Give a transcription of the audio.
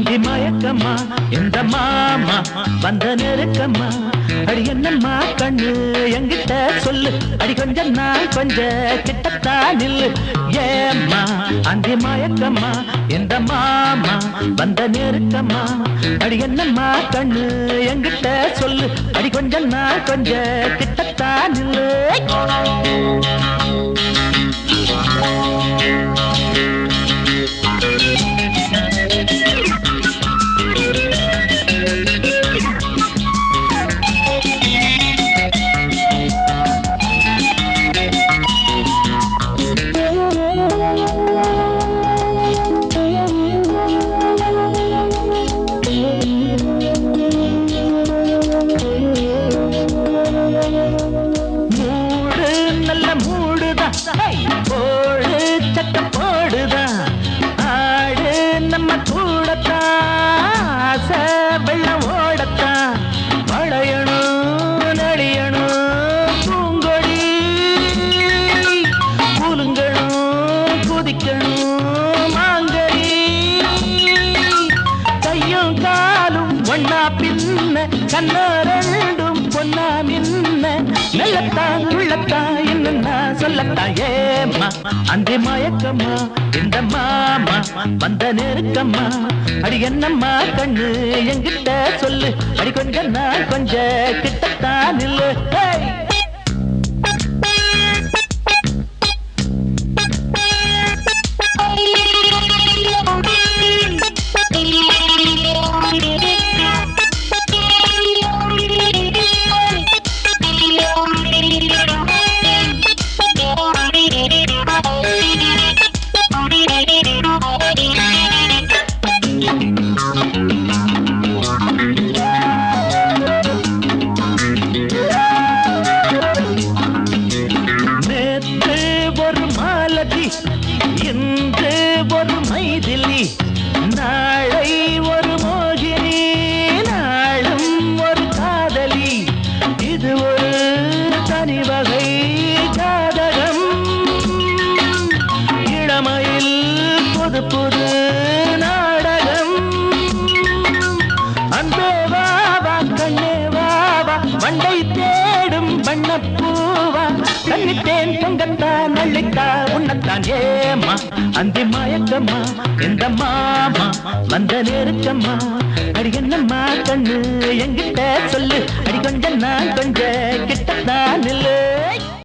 அந்தி மயக்கம்மா இந்த மாமா வந்த நெருக்கம்மா அடி என்னம்மா கண்ணு என்கிட்ட சொல்லு அடி கொஞ்சம் நான் கொஞ்சம் கிட்டத்தான் நில்லு ஏம்மா அந்தி மயக்கம்மா இந்த மாமா வந்த நெருக்கம்மா அடி என்னம்மா கண்ணு என்கிட்ட சொல்லு அடி கொஞ்சம் நான் கொஞ்சம் கிட்டத்தான் நில்லு போடு சட்ட போடுதான் ஆடு நம்ம கூடத்தான் வெள்ளம் ஓடத்தான் வளையணும் நடியணும் பூங்கொடி கூலுங்கணும் குதிக்கணும் மாங்கடி கையும் காலும் ஒன்னா பின்ன கண்ணாரண்டும் பொன்னா மின்ன நல்லத்தான் உள்ளத்தான் என்ன சொல்லத்தான் ஏம்மா அந்தி மயக்கம்மா இந்த மாமா வந்த நெருக்கம்மா அடி என்னம்மா கண்ணு என்கிட்ட சொல்லு அடி கொஞ்சம் நான் கொஞ்சம் கிட்டத்தான் நில்லு இன்று ஒரு மைதிலி நாளை ஒரு மோகினி நாளும் ஒரு காதலி இது ஒரு தனி வகை காதகம் இளமையில் புது புது நாடகம் அன்பே வாவா கண்ணே வாவா வண்டை தேடும் வண்ணப்பூவா கண்ணித்தேன் பொங்கத்தான் அள்ளித்தா உன்னத்தான் ஏம்மா அந்தி மயக்கம்மா இந்த மாமா வந்த நெருக்கம்மா அடி என்னம்மா கண்ணு என்கிட்ட சொல்லு அடி கொஞ்சம் நான் கொஞ்சம்